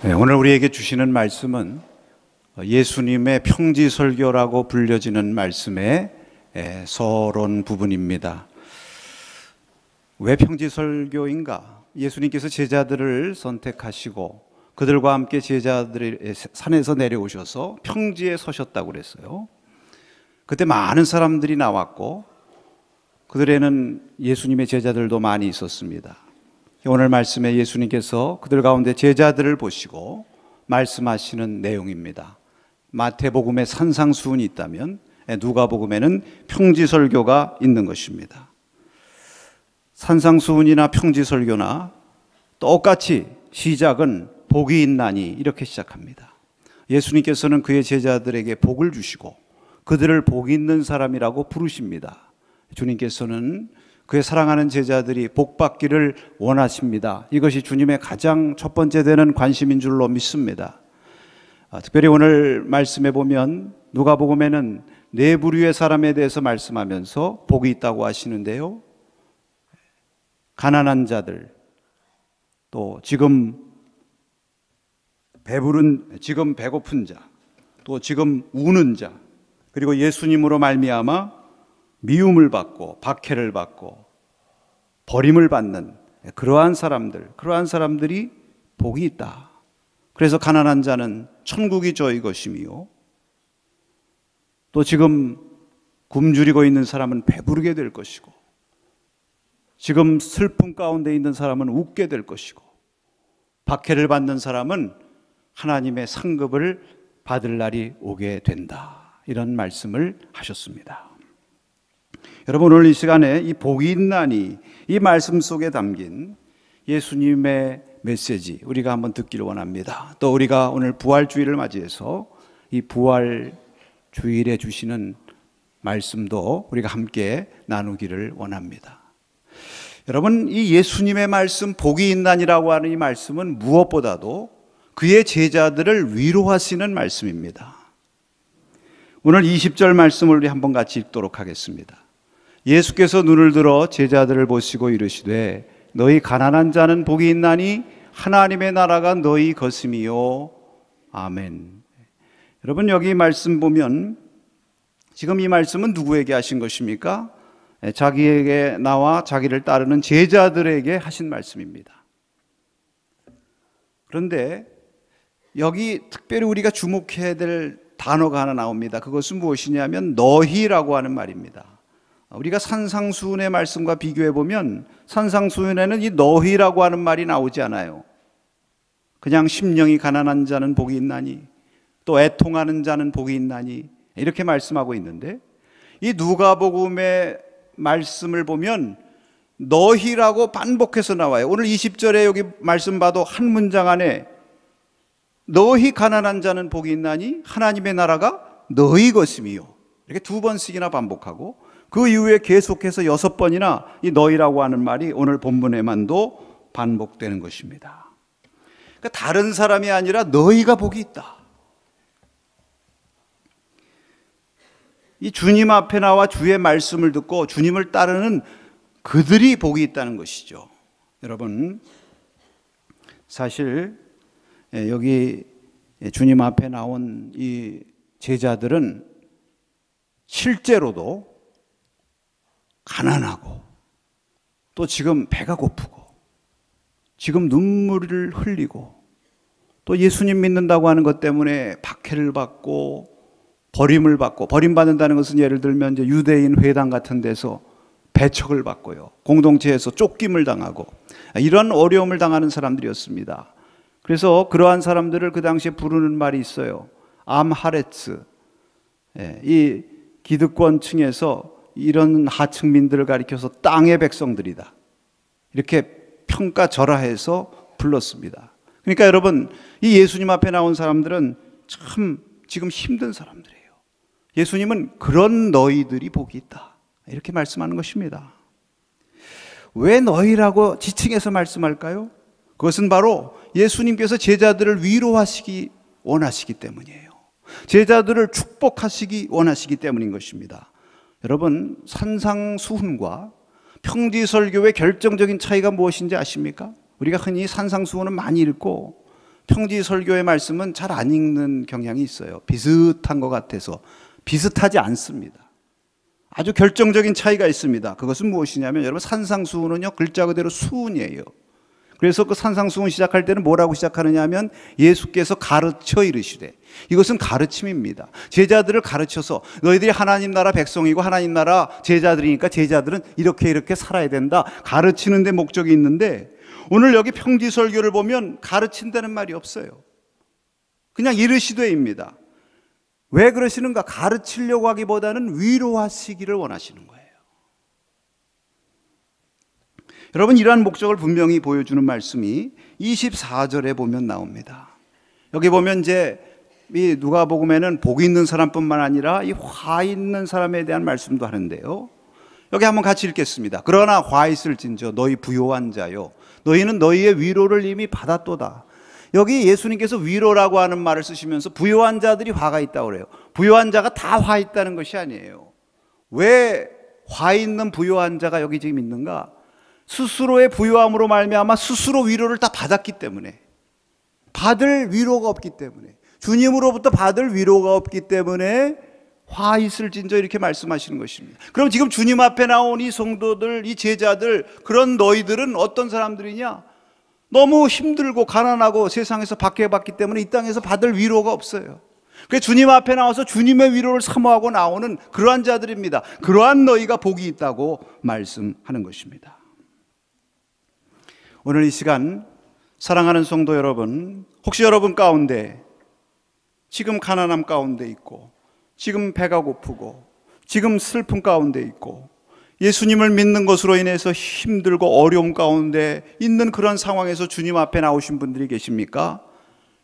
네, 오늘 우리에게 주시는 말씀은 예수님의 평지설교라고 불려지는 말씀의 서론 부분입니다. 왜 평지설교인가? 예수님께서 제자들을 선택하시고 그들과 함께 제자들이 산에서 내려오셔서 평지에 서셨다고 그랬어요. 그때 많은 사람들이 나왔고 그들에는 예수님의 제자들도 많이 있었습니다. 오늘 말씀에 예수님께서 그들 가운데 제자들을 보시고 말씀하시는 내용입니다. 마태복음에 산상수훈이 있다면 누가복음에는 평지설교가 있는 것입니다. 산상수훈이나 평지설교나 똑같이 시작은 복이 있나니 이렇게 시작합니다. 예수님께서는 그의 제자들에게 복을 주시고 그들을 복 있는 사람이라고 부르십니다. 주님께서는 그의 사랑하는 제자들이 복받기를 원하십니다. 이것이 주님의 가장 첫 번째 되는 관심인 줄로 믿습니다. 특별히 오늘 말씀에 보면 누가복음에는 네 부류의 사람에 대해서 말씀하면서 복이 있다고 하시는데요. 가난한 자들, 또 지금 배고픈 자, 또 지금 우는 자, 그리고 예수님으로 말미암아 미움을 받고 박해를 받고 버림을 받는 그러한 사람들이 복이 있다. 그래서 가난한 자는 천국이 저희 것이며 또 지금 굶주리고 있는 사람은 배부르게 될 것이고 지금 슬픔 가운데 있는 사람은 웃게 될 것이고 박해를 받는 사람은 하나님의 상급을 받을 날이 오게 된다. 이런 말씀을 하셨습니다. 여러분, 오늘 이 시간에 이 복이 있나니 이 말씀 속에 담긴 예수님의 메시지 우리가 한번 듣기를 원합니다. 또 우리가 오늘 부활주일을 맞이해서 이 부활주일에 주시는 말씀도 우리가 함께 나누기를 원합니다. 여러분, 이 예수님의 말씀 복이 있나니라고 하는 이 말씀은 무엇보다도 그의 제자들을 위로하시는 말씀입니다. 오늘 20절 말씀을 우리 한번 같이 읽도록 하겠습니다. 예수께서 눈을 들어 제자들을 보시고 이르시되 너희 가난한 자는 복이 있나니 하나님의 나라가 너희 것임이요. 아멘. 여러분, 여기 말씀 보면 지금 이 말씀은 누구에게 하신 것입니까? 자기에게 나와 자기를 따르는 제자들에게 하신 말씀입니다. 그런데 여기 특별히 우리가 주목해야 될 단어가 하나 나옵니다. 그것은 무엇이냐면 너희라고 하는 말입니다. 우리가 산상수훈의 말씀과 비교해 보면 산상수훈에는 이 너희라고 하는 말이 나오지 않아요. 그냥 심령이 가난한 자는 복이 있나니 또 애통하는 자는 복이 있나니 이렇게 말씀하고 있는데 이 누가복음의 말씀을 보면 너희라고 반복해서 나와요. 오늘 20절에 여기 말씀 봐도 한 문장 안에 너희 가난한 자는 복이 있나니 하나님의 나라가 너희 것임이요. 이렇게 두 번씩이나 반복하고 그 이후에 계속해서 6번이나 이 너희라고 하는 말이 오늘 본문에만도 반복되는 것입니다. 그러니까 다른 사람이 아니라 너희가 복이 있다. 이 주님 앞에 나와 주의 말씀을 듣고 주님을 따르는 그들이 복이 있다는 것이죠. 여러분, 사실 여기 주님 앞에 나온 이 제자들은 실제로도 가난하고 또 지금 배가 고프고 지금 눈물을 흘리고 또 예수님 믿는다고 하는 것 때문에 박해를 받고 버림을 받고, 버림받는다는 것은 예를 들면 이제 유대인 회당 같은 데서 배척을 받고요, 공동체에서 쫓김을 당하고 이런 어려움을 당하는 사람들이었습니다. 그래서 그러한 사람들을 그 당시에 부르는 말이 있어요. 암하레츠. 이 기득권층에서 이런 하층민들을 가리켜서 땅의 백성들이다, 이렇게 평가절하해서 불렀습니다. 그러니까 여러분, 이 예수님 앞에 나온 사람들은 참 지금 힘든 사람들이에요. 예수님은 그런 너희들이 복이 있다, 이렇게 말씀하는 것입니다. 왜 너희라고 지칭해서 말씀할까요? 그것은 바로 예수님께서 제자들을 위로하시기 원하시기 때문이에요. 제자들을 축복하시기 원하시기 때문인 것입니다. 여러분, 산상수훈과 평지설교의 결정적인 차이가 무엇인지 아십니까? 우리가 흔히 산상수훈은 많이 읽고 평지 설교의 말씀은 잘 안 읽는 경향이 있어요. 비슷한 것 같아서. 비슷하지 않습니다. 아주 결정적인 차이가 있습니다. 그것은 무엇이냐면 여러분, 산상수훈은요 글자 그대로 수훈이에요. 그래서 그 산상수훈 시작할 때는 뭐라고 시작하느냐 하면 예수께서 가르쳐 이르시되, 이것은 가르침입니다. 제자들을 가르쳐서 너희들이 하나님 나라 백성이고 하나님 나라 제자들이니까 제자들은 이렇게 살아야 된다, 가르치는 데 목적이 있는데, 오늘 여기 평지설교를 보면 가르친다는 말이 없어요. 그냥 이르시되입니다. 왜 그러시는가? 가르치려고 하기보다는 위로하시기를 원하시는 거예요. 여러분, 이러한 목적을 분명히 보여주는 말씀이 24절에 보면 나옵니다. 여기 보면 이제 이 누가복음에는 복이 있는 사람뿐만 아니라 이 화 있는 사람에 대한 말씀도 하는데요. 여기 한번 같이 읽겠습니다. 그러나 화 있을진저 너희 부요한 자요, 너희는 너희의 위로를 이미 받았도다. 여기 예수님께서 위로라고 하는 말을 쓰시면서 부요한 자들이 화가 있다고 그래요. 부요한 자가 다 화 있다는 것이 아니에요. 왜 화 있는 부요한 자가 여기 지금 있는가? 스스로의 부요함으로 말미암아 스스로 위로를 다 받았기 때문에, 받을 위로가 없기 때문에, 주님으로부터 받을 위로가 없기 때문에 화 있을진저 이렇게 말씀하시는 것입니다. 그럼 지금 주님 앞에 나온 이 성도들, 이 제자들, 그런 너희들은 어떤 사람들이냐? 너무 힘들고 가난하고 세상에서 박해받기 때문에 이 땅에서 받을 위로가 없어요. 그래서 주님 앞에 나와서 주님의 위로를 사모하고 나오는 그러한 자들입니다. 그러한 너희가 복이 있다고 말씀하는 것입니다. 오늘 이 시간 사랑하는 성도 여러분, 혹시 여러분 가운데 지금 가난함 가운데 있고, 지금 배가 고프고, 지금 슬픔 가운데 있고, 예수님을 믿는 것으로 인해서 힘들고 어려움 가운데 있는 그런 상황에서 주님 앞에 나오신 분들이 계십니까?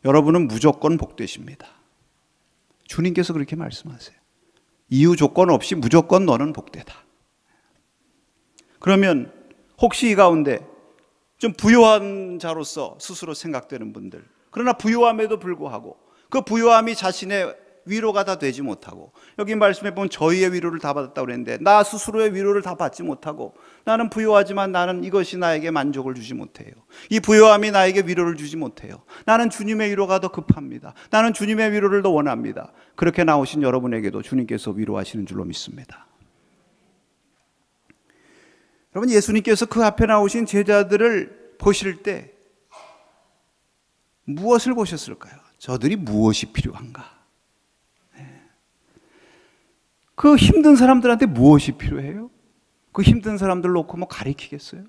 여러분은 무조건 복되십니다. 주님께서 그렇게 말씀하세요. 이유 조건 없이 무조건 너는 복되다. 그러면 혹시 이 가운데 좀 부요한 자로서 스스로 생각되는 분들, 그러나 부요함에도 불구하고 그 부요함이 자신의 위로가 다 되지 못하고, 여기 말씀에 보면 저희의 위로를 다 받았다고 그랬는데 나 스스로의 위로를 다 받지 못하고 나는 부요하지만 나는 이것이 나에게 만족을 주지 못해요. 이 부요함이 나에게 위로를 주지 못해요. 나는 주님의 위로가 더 급합니다. 나는 주님의 위로를 더 원합니다. 그렇게 나오신 여러분에게도 주님께서 위로하시는 줄로 믿습니다. 여러분, 예수님께서 그 앞에 나오신 제자들을 보실 때 무엇을 보셨을까요? 저들이 무엇이 필요한가? 그 힘든 사람들한테 무엇이 필요해요? 그 힘든 사람들 놓고 뭐 가리키겠어요?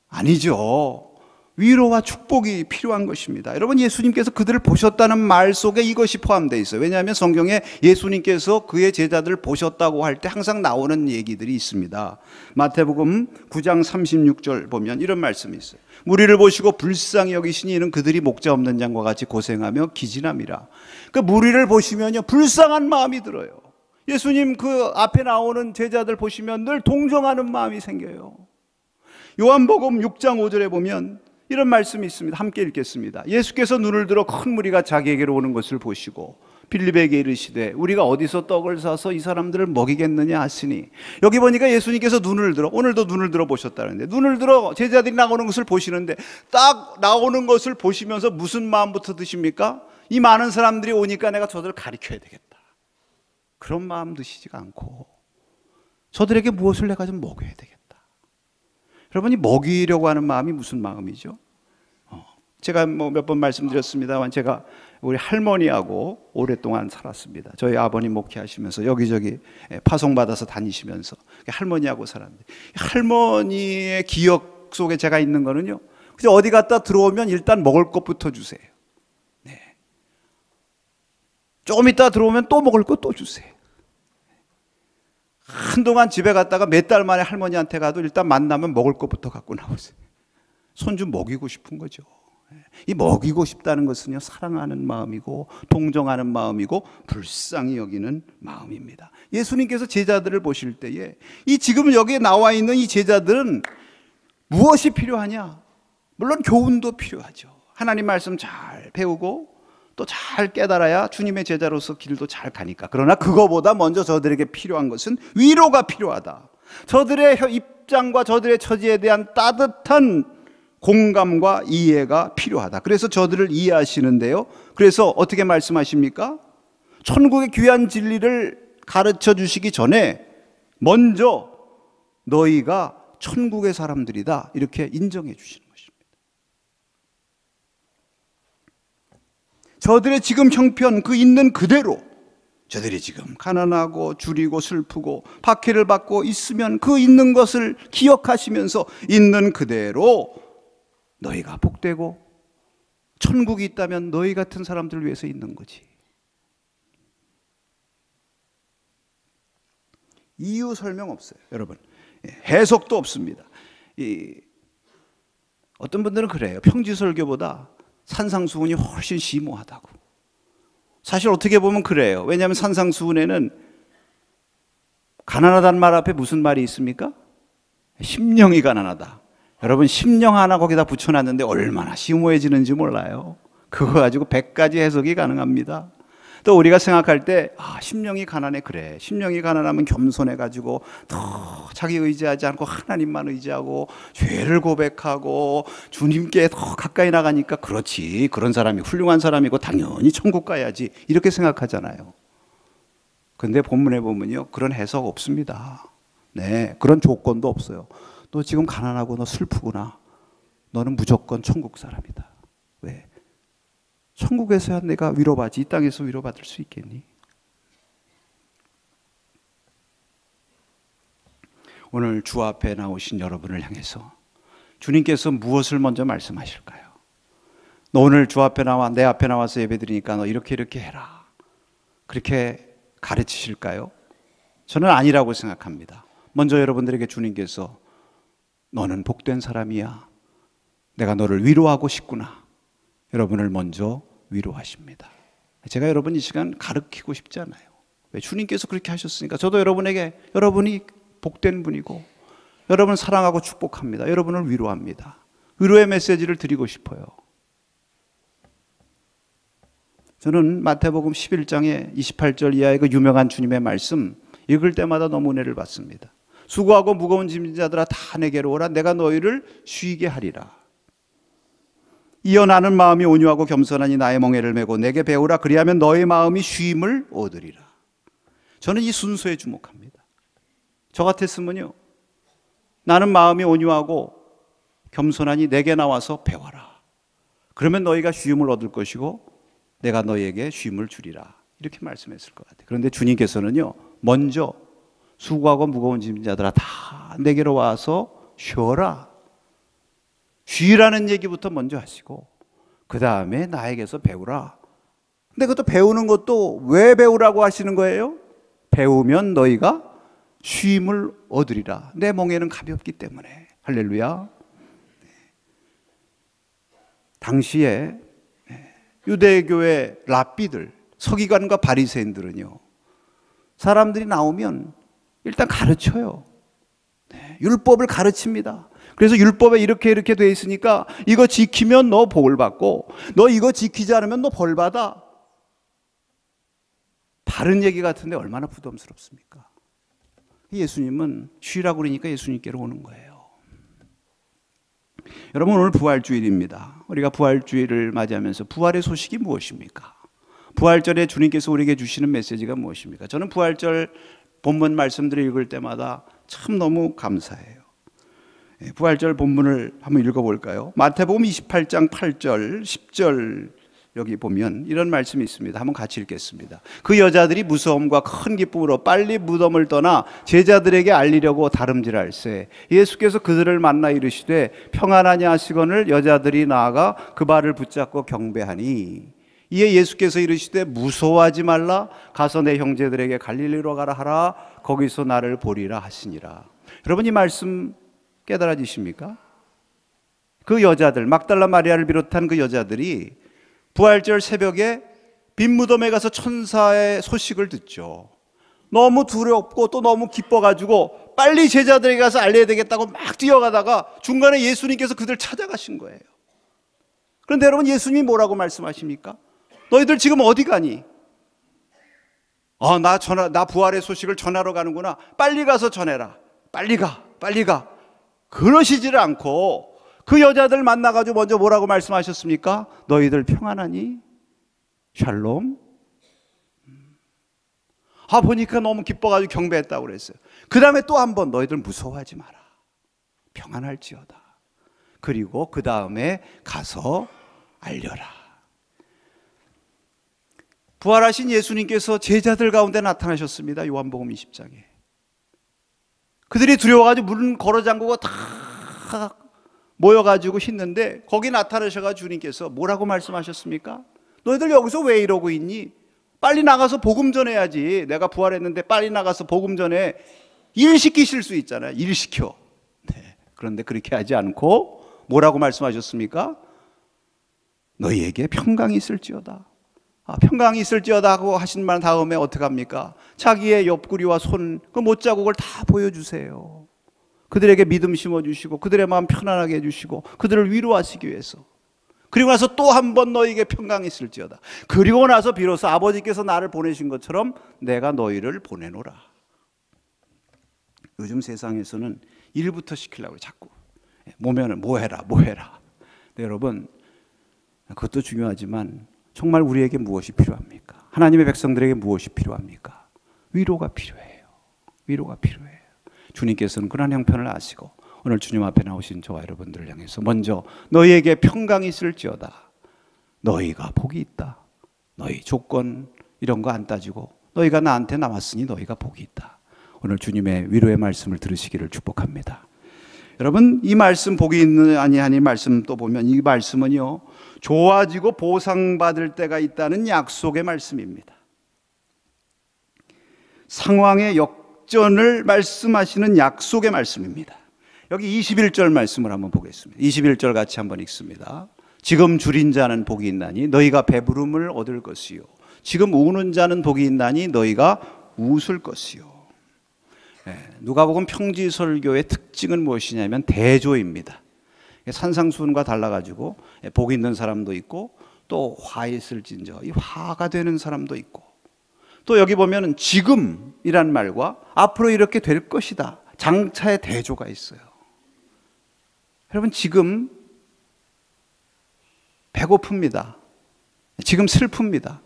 아니죠. 위로와 축복이 필요한 것입니다. 여러분, 예수님께서 그들을 보셨다는 말 속에 이것이 포함되어 있어요. 왜냐하면 성경에 예수님께서 그의 제자들을 보셨다고 할 때 항상 나오는 얘기들이 있습니다. 마태복음 9장 36절 보면 이런 말씀이 있어요. 무리를 보시고 불쌍히 여기시니 이는 그들이 목자 없는 양과 같이 고생하며 기진함이라. 그 무리를 보시면요, 불쌍한 마음이 들어요. 예수님 그 앞에 나오는 제자들 보시면 늘 동정하는 마음이 생겨요. 요한복음 6장 5절에 보면 이런 말씀이 있습니다. 함께 읽겠습니다. 예수께서 눈을 들어 큰 무리가 자기에게로 오는 것을 보시고 빌립에게 이르시되 우리가 어디서 떡을 사서 이 사람들을 먹이겠느냐 하시니, 여기 보니까 예수님께서 눈을 들어, 오늘도 눈을 들어 보셨다는데, 눈을 들어 제자들이 나오는 것을 보시는데 딱 나오는 것을 보시면서 무슨 마음부터 드십니까? 이 많은 사람들이 오니까 내가 저들을 가르쳐야 되겠다, 그런 마음 드시지가 않고 저들에게 무엇을 내가 좀 먹여야 되겠다. 여러분이 먹이려고 하는 마음이 무슨 마음이죠? 제가 뭐 몇 번 말씀드렸습니다만 제가 우리 할머니하고 오랫동안 살았습니다. 저희 아버님 목회하시면서 여기저기 파송받아서 다니시면서 할머니하고 살았는데, 할머니의 기억 속에 제가 있는 거는요, 어디 갔다 들어오면 일단 먹을 것부터 주세요. 네. 조금 있다 들어오면 또 먹을 것 또 주세요. 한동안 집에 갔다가 몇 달 만에 할머니한테 가도 일단 만나면 먹을 것부터 갖고 나오세요. 손 좀 먹이고 싶은 거죠. 이 먹이고 싶다는 것은요, 사랑하는 마음이고 동정하는 마음이고 불쌍히 여기는 마음입니다. 예수님께서 제자들을 보실 때에 이 지금 여기에 나와 있는 이 제자들은 무엇이 필요하냐? 물론 교훈도 필요하죠. 하나님 말씀 잘 배우고 또 잘 깨달아야 주님의 제자로서 길도 잘 가니까. 그러나 그거보다 먼저 저들에게 필요한 것은 위로가 필요하다. 저들의 입장과 저들의 처지에 대한 따뜻한 공감과 이해가 필요하다. 그래서 저들을 이해하시는데요. 그래서 어떻게 말씀하십니까? 천국의 귀한 진리를 가르쳐 주시기 전에 먼저 너희가 천국의 사람들이다, 이렇게 인정해 주시는 것입니다. 저들의 지금 형편, 그 있는 그대로, 저들이 지금 가난하고 줄이고 슬프고 박해를 받고 있으면 그 있는 것을 기억하시면서 있는 그대로 너희가 복되고 천국이 있다면 너희 같은 사람들을 위해서 있는 거지. 이유 설명 없어요, 여러분. 해석도 없습니다. 어떤 분들은 그래요. 평지설교보다 산상수훈이 훨씬 심오하다고. 사실 어떻게 보면 그래요. 왜냐하면 산상수훈에는 가난하다는 말 앞에 무슨 말이 있습니까? 심령이 가난하다. 여러분, 심령 하나 거기다 붙여놨는데 얼마나 심오해지는지 몰라요. 그거 가지고 100가지 해석이 가능합니다. 또 우리가 생각할 때 심령이 가난해. 그래, 심령이 가난하면 겸손해가지고 더 자기 의지하지 않고 하나님만 의지하고 죄를 고백하고 주님께 더 가까이 나가니까 그렇지, 그런 사람이 훌륭한 사람이고 당연히 천국 가야지, 이렇게 생각하잖아요. 근데 본문에 보면요, 그런 해석 없습니다. 네, 그런 조건도 없어요. 너 지금 가난하고 너 슬프구나, 너는 무조건 천국 사람이다. 왜? 천국에서야 내가 위로받지 이 땅에서 위로받을 수 있겠니? 오늘 주 앞에 나오신 여러분을 향해서 주님께서 무엇을 먼저 말씀하실까요? 너 오늘 주 앞에 나와, 내 앞에 나와서 예배드리니까 너 이렇게 해라, 그렇게 가르치실까요? 저는 아니라고 생각합니다. 먼저 여러분들에게 주님께서 너는 복된 사람이야, 내가 너를 위로하고 싶구나, 여러분을 먼저 위로하십니다. 제가 여러분 이 시간 가르치고 싶지 않아요. 왜? 주님께서 그렇게 하셨으니까. 저도 여러분에게, 여러분이 복된 분이고 여러분을 사랑하고 축복합니다. 여러분을 위로합니다. 위로의 메시지를 드리고 싶어요. 저는 마태복음 11장의 28절 이하의 그 유명한 주님의 말씀 읽을 때마다 너무 은혜를 받습니다. 수고하고 무거운 짐진 자들아 다 내게로 오라, 내가 너희를 쉬게 하리라. 이어 나는 마음이 온유하고 겸손하니 나의 멍에를 메고 내게 배우라, 그리하면 너의 마음이 쉼을 얻으리라. 저는 이 순서에 주목합니다. 저 같았으면요, 나는 마음이 온유하고 겸손하니 내게 나와서 배워라, 그러면 너희가 쉼을 얻을 것이고 내가 너희에게 쉼을 주리라, 이렇게 말씀했을 것 같아요. 그런데 주님께서는요, 먼저 수고하고 무거운 짐진 자들아 다 내게로 와서 쉬어라, 쉬라는 얘기부터 먼저 하시고 그 다음에 나에게서 배우라. 근데 그것도 배우는 것도 왜 배우라고 하시는 거예요? 배우면 너희가 쉼을 얻으리라. 내 멍에는 가볍기 때문에. 할렐루야. 당시에 유대교의 랍비들, 서기관과 바리새인들은요, 사람들이 나오면 일단 가르쳐요. 율법을 가르칩니다. 그래서 율법에 이렇게 돼 있으니까 이거 지키면 너 복을 받고 너 이거 지키지 않으면 너 벌 받아. 다른 얘기 같은데 얼마나 부담스럽습니까? 예수님은 쉬라고 그러니까 예수님께로 오는 거예요. 여러분, 오늘 부활주일입니다. 우리가 부활주일을 맞이하면서 부활의 소식이 무엇입니까? 부활절에 주님께서 우리에게 주시는 메시지가 무엇입니까? 저는 부활절 본문 말씀들을 읽을 때마다 참 너무 감사해요. 부활절 본문을 한번 읽어볼까요? 마태복음 28장 8절 10절 여기 보면 이런 말씀이 있습니다. 한번 같이 읽겠습니다. 그 여자들이 무서움과 큰 기쁨으로 빨리 무덤을 떠나 제자들에게 알리려고 다름질할세 예수께서 그들을 만나 이르시되 평안하냐 하시거늘 여자들이 나아가 그 발을 붙잡고 경배하니 이에 예수께서 이르시되 무서워하지 말라, 가서 내 형제들에게 갈릴리로 가라 하라, 거기서 나를 보리라 하시니라. 여러분, 이 말씀 깨달아지십니까? 그 여자들, 막달라 마리아를 비롯한 그 여자들이 부활절 새벽에 빈 무덤에 가서 천사의 소식을 듣죠. 너무 두렵고 또 너무 기뻐가지고 빨리 제자들에게 가서 알려야 되겠다고 막 뛰어가다가 중간에 예수님께서 그들 찾아가신 거예요. 그런데 여러분, 예수님이 뭐라고 말씀하십니까? 너희들 지금 어디 가니? 나 부활의 소식을 전하러 가는구나. 빨리 가서 전해라. 빨리 가. 그러시지를 않고 그 여자들 만나가지고 먼저 뭐라고 말씀하셨습니까? 너희들 평안하니? 샬롬. 보니까 너무 기뻐가지고 경배했다고 그랬어요. 그 다음에 또 한 번 너희들 무서워하지 마라. 평안할지어다. 그리고 그 다음에 가서 알려라. 부활하신 예수님께서 제자들 가운데 나타나셨습니다. 요한복음 20장에. 그들이 두려워가지고 문 걸어 잠그고 다 모여가지고 있는데 거기 나타나셔가지고 주님께서 뭐라고 말씀하셨습니까? 너희들 여기서 왜 이러고 있니? 빨리 나가서 복음 전해야지. 내가 부활했는데 빨리 나가서 복음 전해. 일 시키실 수 있잖아요. 일 시켜. 네. 그런데 그렇게 하지 않고 뭐라고 말씀하셨습니까? 너희에게 평강이 있을지어다. 평강이 있을지어다 하고 하신 말 다음에 어떻게 합니까? 자기의 옆구리와 손, 그 못자국을 다 보여주세요. 그들에게 믿음 심어주시고 그들의 마음 편안하게 해주시고 그들을 위로하시기 위해서. 그리고 나서 또 한 번 너희에게 평강이 있을지어다. 그리고 나서 비로소 아버지께서 나를 보내신 것처럼 내가 너희를 보내노라. 요즘 세상에서는 일부터 시키려고 자꾸 뭐면은 뭐 해라. 네, 여러분 그것도 중요하지만 정말 우리에게 무엇이 필요합니까? 하나님의 백성들에게 무엇이 필요합니까? 위로가 필요해요. 위로가 필요해요. 주님께서는 그런 형편을 아시고 오늘 주님 앞에 나오신 저와 여러분들을 향해서 먼저 너희에게 평강이 있을지어다. 너희가 복이 있다. 너희 조건 이런 거 안 따지고 너희가 나한테 남았으니 너희가 복이 있다. 오늘 주님의 위로의 말씀을 들으시기를 축복합니다. 여러분 이 말씀 복이 있는 아니하니 말씀 또 보면 이 말씀은요 좋아지고 보상받을 때가 있다는 약속의 말씀입니다. 상황의 역전을 말씀하시는 약속의 말씀입니다. 여기 21절 말씀을 한번 보겠습니다. 21절 같이 한번 읽습니다. 지금 줄인 자는 복이 있나니 너희가 배부름을 얻을 것이요 지금 우는 자는 복이 있나니 너희가 웃을 것이요. 누가복음 평지설교의 특징은 무엇이냐면 대조입니다. 산상수훈과 달라가지고 복 있는 사람도 있고 또 화 있을진저 이 화가 되는 사람도 있고 또 여기 보면은 지금이란 말과 앞으로 이렇게 될 것이다 장차의 대조가 있어요. 여러분 지금 배고픕니다. 지금 슬픕니다.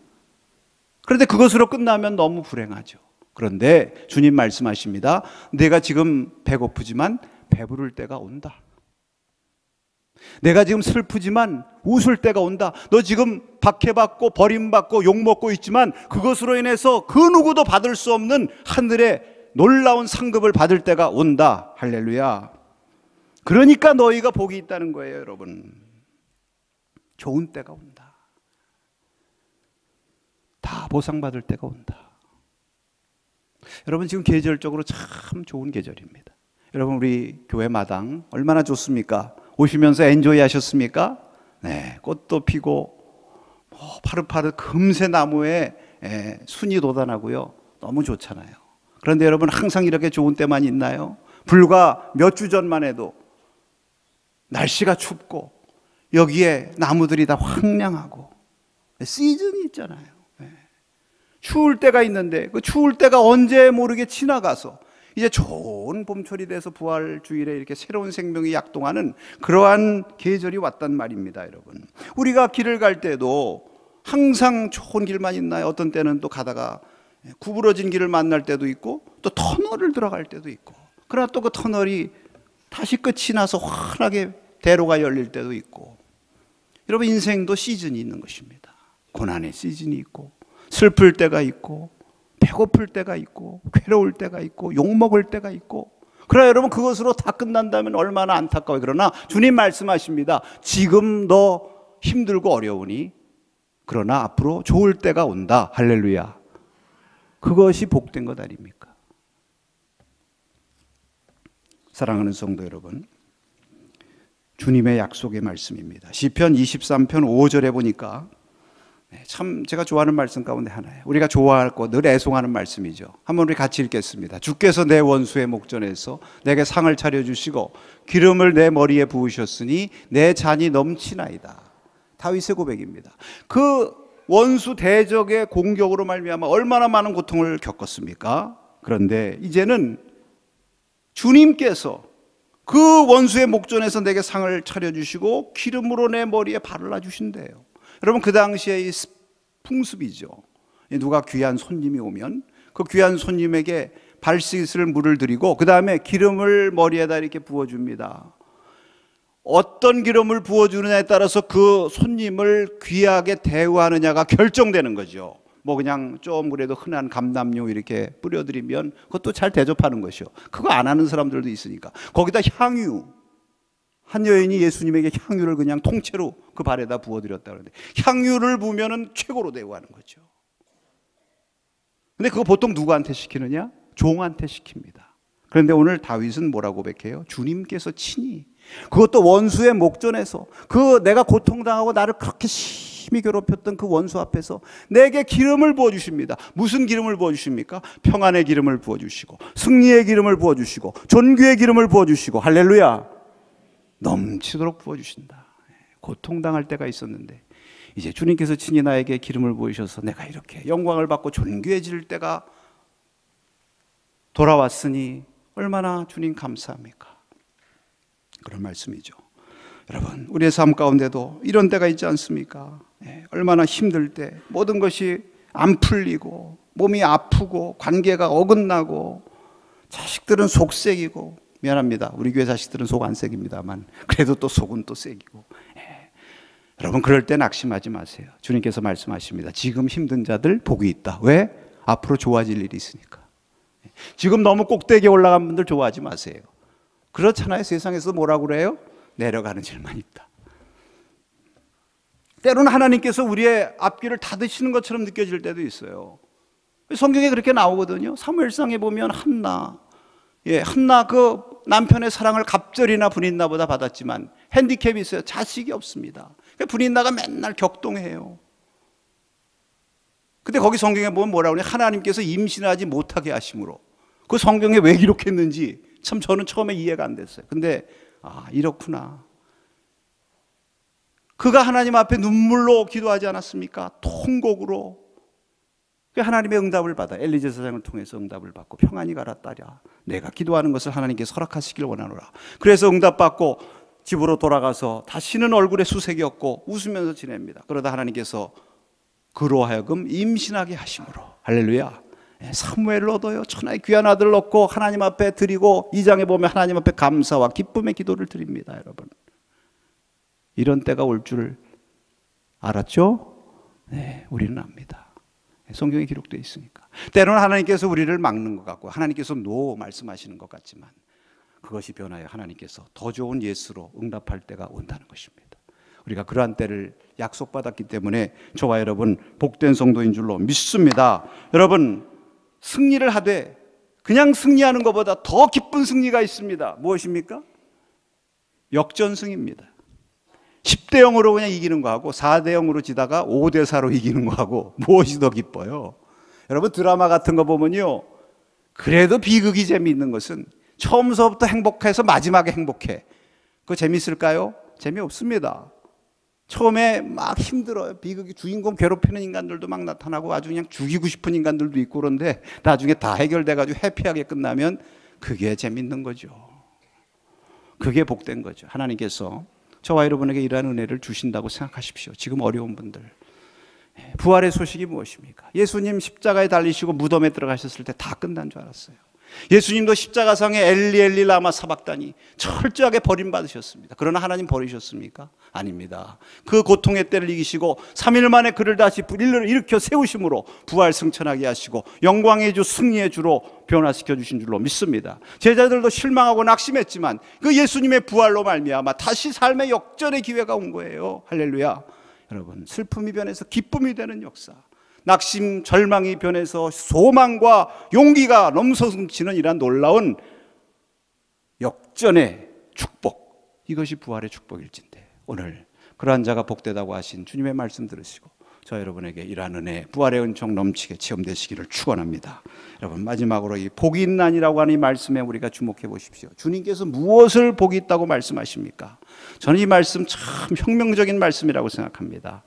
그런데 그것으로 끝나면 너무 불행하죠. 그런데 주님 말씀하십니다. 내가 지금 배고프지만 배부를 때가 온다. 내가 지금 슬프지만 웃을 때가 온다. 너 지금 박해받고 버림받고 욕먹고 있지만 그것으로 인해서 그 누구도 받을 수 없는 하늘의 놀라운 상급을 받을 때가 온다. 할렐루야. 그러니까 너희가 복이 있다는 거예요, 여러분. 좋은 때가 온다. 다 보상받을 때가 온다. 여러분 지금 계절적으로 참 좋은 계절입니다. 여러분 우리 교회 마당 얼마나 좋습니까? 오시면서 엔조이 하셨습니까? 네, 꽃도 피고 파릇파릇 금세 나무에 순이 돋아나고요. 너무 좋잖아요. 그런데 여러분 항상 이렇게 좋은 때만 있나요? 불과 몇 주 전만 해도 날씨가 춥고 여기에 나무들이 다 황량하고 시즌이 있잖아요. 추울 때가 있는데 그 추울 때가 언제 모르게 지나가서 이제 좋은 봄철이 돼서 부활 주일에 이렇게 새로운 생명이 약동하는 그러한 계절이 왔단 말입니다, 여러분. 우리가 길을 갈 때도 항상 좋은 길만 있나요? 어떤 때는 또 가다가 구부러진 길을 만날 때도 있고 또 터널을 들어갈 때도 있고 그러나 또 그 터널이 다시 끝이 나서 환하게 대로가 열릴 때도 있고 여러분 인생도 시즌이 있는 것입니다. 고난의 시즌이 있고 슬플 때가 있고 배고플 때가 있고 괴로울 때가 있고 욕먹을 때가 있고 그러나 여러분 그것으로 다 끝난다면 얼마나 안타까워요. 그러나 주님 말씀하십니다. 지금 너 힘들고 어려우니 그러나 앞으로 좋을 때가 온다. 할렐루야. 그것이 복된 것 아닙니까? 사랑하는 성도 여러분, 주님의 약속의 말씀입니다. 시편 23편 5절에 보니까 참 제가 좋아하는 말씀 가운데 하나예요. 우리가 좋아하고 늘 애송하는 말씀이죠. 한번 우리 같이 읽겠습니다. 주께서 내 원수의 목전에서 내게 상을 차려주시고 기름을 내 머리에 부으셨으니 내 잔이 넘치나이다. 다윗의 고백입니다. 그 원수 대적의 공격으로 말미암아 얼마나 많은 고통을 겪었습니까? 그런데 이제는 주님께서 그 원수의 목전에서 내게 상을 차려주시고 기름으로 내 머리에 바르라 주신대요. 여러분, 그 당시에 이 풍습이죠. 누가 귀한 손님이 오면 그 귀한 손님에게 발 씻을 물을 드리고 그 다음에 기름을 머리에다 이렇게 부어줍니다. 어떤 기름을 부어주느냐에 따라서 그 손님을 귀하게 대우하느냐가 결정되는 거죠. 뭐 그냥 좀 그래도 흔한 감담료 이렇게 뿌려드리면 그것도 잘 대접하는 것이요. 그거 안 하는 사람들도 있으니까. 거기다 향유, 한 여인이 예수님에게 향유를 그냥 통째로 그 발에다 부어드렸다 그러는데 향유를 부으면은 최고로 대우하는 거죠. 근데 그거 보통 누구한테 시키느냐? 종한테 시킵니다. 그런데 오늘 다윗은 뭐라고 고백해요? 주님께서 친히, 그것도 원수의 목전에서, 그 내가 고통당하고 나를 그렇게 심히 괴롭혔던 그 원수 앞에서 내게 기름을 부어주십니다. 무슨 기름을 부어주십니까? 평안의 기름을 부어주시고 승리의 기름을 부어주시고 존귀의 기름을 부어주시고, 할렐루야, 넘치도록 부어주신다. 고통당할 때가 있었는데 이제 주님께서 친히 나에게 기름을 부으셔서 내가 이렇게 영광을 받고 존귀해질 때가 돌아왔으니 얼마나 주님 감사합니까? 그런 말씀이죠. 여러분, 우리의 삶 가운데도 이런 때가 있지 않습니까? 얼마나 힘들 때 모든 것이 안 풀리고 몸이 아프고 관계가 어긋나고 자식들은 속색이고, 미안합니다, 우리 교회 자식들은 속 안 색입니다만 그래도 또 속은 또 색이고, 여러분, 그럴 때 낙심하지 마세요. 주님께서 말씀하십니다. 지금 힘든 자들 복이 있다. 왜? 앞으로 좋아질 일이 있으니까. 지금 너무 꼭대기에 올라간 분들 좋아하지 마세요. 그렇잖아요. 세상에서 뭐라고 그래요? 내려가는 일만 있다. 때로는 하나님께서 우리의 앞길을 닫으시는 것처럼 느껴질 때도 있어요. 성경에 그렇게 나오거든요. 사무엘상에 보면 한나 그 남편의 사랑을 갑절이나 분인나보다 받았지만 핸디캡이 있어요. 자식이 없습니다. 분인나가 맨날 격동해요. 근데 거기 성경에 보면 뭐라고 그러냐? 하나님께서 임신하지 못하게 하심으로. 그 성경에 왜 기록했는지 참 저는 처음에 이해가 안 됐어요. 근데 이렇구나. 그가 하나님 앞에 눈물로 기도하지 않았습니까? 통곡으로. 하나님의 응답을 받아 엘리제 사장을 통해서 응답을 받고 평안히 가라 딸이야, 내가 기도하는 것을 하나님께서 허락하시길 원하노라. 그래서 응답받고 집으로 돌아가서 다시는 얼굴에 수색이 없고 웃으면서 지냅니다. 그러다 하나님께서 그로 하여금 임신하게 하심으로, 할렐루야, 사무엘을 얻어요. 천하의 귀한 아들을 얻고 하나님 앞에 드리고 2장에 보면 하나님 앞에 감사와 기쁨의 기도를 드립니다. 여러분, 이런 때가 올 줄 알았죠? 네, 우리는 압니다. 성경에 기록되어 있으니까. 때로는 하나님께서 우리를 막는 것 같고 하나님께서 노 말씀하시는 것 같지만 그것이 변하여 하나님께서 더 좋은 예수로 응답할 때가 온다는 것입니다. 우리가 그러한 때를 약속받았기 때문에 저와 여러분 복된 성도인 줄로 믿습니다. 여러분, 승리를 하되 그냥 승리하는 것보다 더 기쁜 승리가 있습니다. 무엇입니까? 역전승입니다. 10대 0으로 그냥 이기는 거하고 4대 0으로 지다가 5대 4로 이기는 거하고 무엇이 더 기뻐요? 여러분, 드라마 같은 거 보면요, 그래도 비극이 재미있는 것은 처음서부터 행복해서 마지막에 행복해. 그거 재미있을까요? 재미없습니다. 처음에 막 힘들어요. 비극이, 주인공 괴롭히는 인간들도 막 나타나고 아주 그냥 죽이고 싶은 인간들도 있고, 그런데 나중에 다 해결돼가지고 해피하게 끝나면 그게 재밌는 거죠. 그게 복된 거죠. 하나님께서 저와 여러분에게 이러한 은혜를 주신다고 생각하십시오. 지금 어려운 분들, 부활의 소식이 무엇입니까? 예수님 십자가에 달리시고 무덤에 들어가셨을 때 다 끝난 줄 알았어요. 예수님도 십자가상에 엘리 엘리 라마 사박다니 철저하게 버림받으셨습니다. 그러나 하나님 버리셨습니까? 아닙니다. 그 고통의 때를 이기시고 3일 만에 그를 다시 일으켜 세우심으로 부활 승천하게 하시고 영광의 주 승리의 주로 변화시켜 주신 줄로 믿습니다. 제자들도 실망하고 낙심했지만 그 예수님의 부활로 말미암아 다시 삶의 역전의 기회가 온 거예요. 할렐루야. 여러분, 슬픔이 변해서 기쁨이 되는 역사, 낙심, 절망이 변해서 소망과 용기가 넘쳐넘치는 이러한 놀라운 역전의 축복, 이것이 부활의 축복일진데 오늘 그러한 자가 복되다고 하신 주님의 말씀 들으시고 저 여러분에게 이러한 은혜, 부활의 은총 넘치게 체험되시기를 축원합니다. 여러분, 마지막으로 이 복이 있나니라고 하는 이 말씀에 우리가 주목해 보십시오. 주님께서 무엇을 복이 있다고 말씀하십니까? 저는 이 말씀 참 혁명적인 말씀이라고 생각합니다.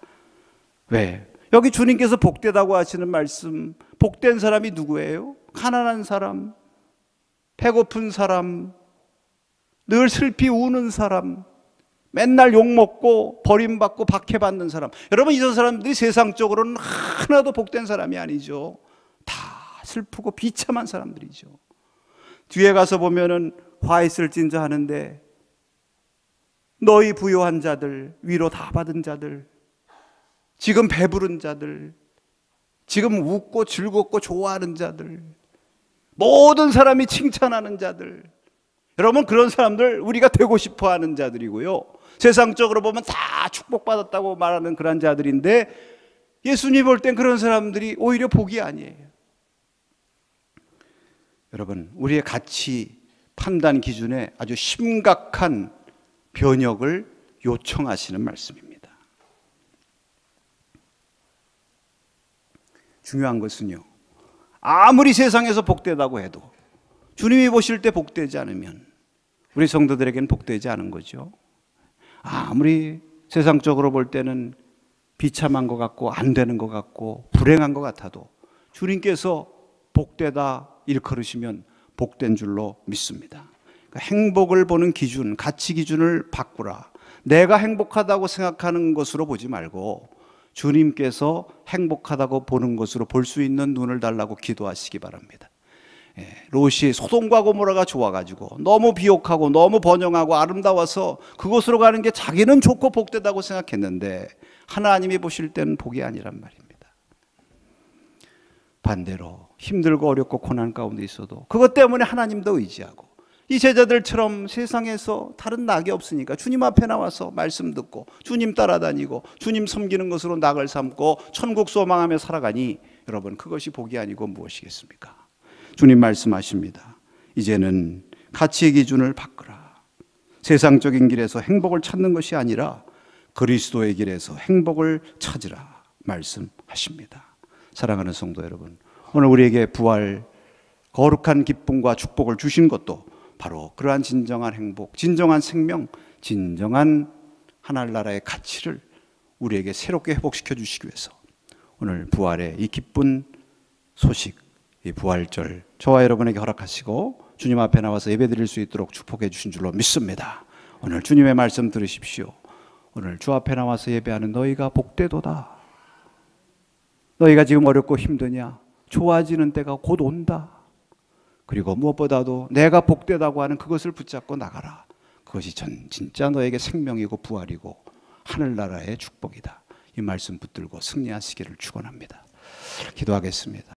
왜? 여기 주님께서 복되다고 하시는 말씀, 복된 사람이 누구예요? 가난한 사람, 배고픈 사람, 늘 슬피 우는 사람, 맨날 욕먹고 버림받고 박해받는 사람. 여러분, 이런 사람들이 세상적으로는 하나도 복된 사람이 아니죠. 다 슬프고 비참한 사람들이죠. 뒤에 가서 보면은 화 있을진저 하는데 너희 부요한 자들, 위로 다 받은 자들, 지금 배부른 자들, 지금 웃고 즐겁고 좋아하는 자들, 모든 사람이 칭찬하는 자들, 여러분 그런 사람들 우리가 되고 싶어하는 자들이고요. 세상적으로 보면 다 축복받았다고 말하는 그런 자들인데 예수님 볼 땐 그런 사람들이 오히려 복이 아니에요. 여러분, 우리의 가치 판단 기준에 아주 심각한 변혁을 요청하시는 말씀입니다. 중요한 것은요, 아무리 세상에서 복되다고 해도 주님이 보실 때 복되지 않으면 우리 성도들에게는 복되지 않은 거죠. 아무리 세상적으로 볼 때는 비참한 것 같고 안 되는 것 같고 불행한 것 같아도 주님께서 복되다 일컬으시면 복된 줄로 믿습니다. 그러니까 행복을 보는 기준, 가치 기준을 바꾸라. 내가 행복하다고 생각하는 것으로 보지 말고 주님께서 행복하다고 보는 것으로 볼 수 있는 눈을 달라고 기도하시기 바랍니다. 롯이 소돔과 고모라가 좋아가지고 너무 비옥하고 너무 번영하고 아름다워서 그곳으로 가는 게 자기는 좋고 복되다고 생각했는데 하나님이 보실 때는 복이 아니란 말입니다. 반대로 힘들고 어렵고 고난 가운데 있어도 그것 때문에 하나님도 의지하고 이 제자들처럼 세상에서 다른 낙이 없으니까 주님 앞에 나와서 말씀 듣고 주님 따라다니고 주님 섬기는 것으로 낙을 삼고 천국 소망하며 살아가니 여러분, 그것이 복이 아니고 무엇이겠습니까? 주님 말씀하십니다. 이제는 가치의 기준을 바꾸라. 세상적인 길에서 행복을 찾는 것이 아니라 그리스도의 길에서 행복을 찾으라 말씀하십니다. 사랑하는 성도 여러분, 오늘 우리에게 부활, 거룩한 기쁨과 축복을 주신 것도 바로 그러한 진정한 행복, 진정한 생명, 진정한 하늘나라의 가치를 우리에게 새롭게 회복시켜 주시기 위해서 오늘 부활의 이 기쁜 소식, 이 부활절 저와 여러분에게 허락하시고 주님 앞에 나와서 예배드릴 수 있도록 축복해 주신 줄로 믿습니다. 오늘 주님의 말씀 들으십시오. 오늘 주 앞에 나와서 예배하는 너희가 복되도다. 너희가 지금 어렵고 힘드냐? 좋아지는 때가 곧 온다. 그리고 무엇보다도 내가 복되다고 하는 그것을 붙잡고 나가라. 그것이 진짜 너에게 생명이고 부활이고 하늘나라의 축복이다. 이 말씀 붙들고 승리하시기를 축원합니다. 기도하겠습니다.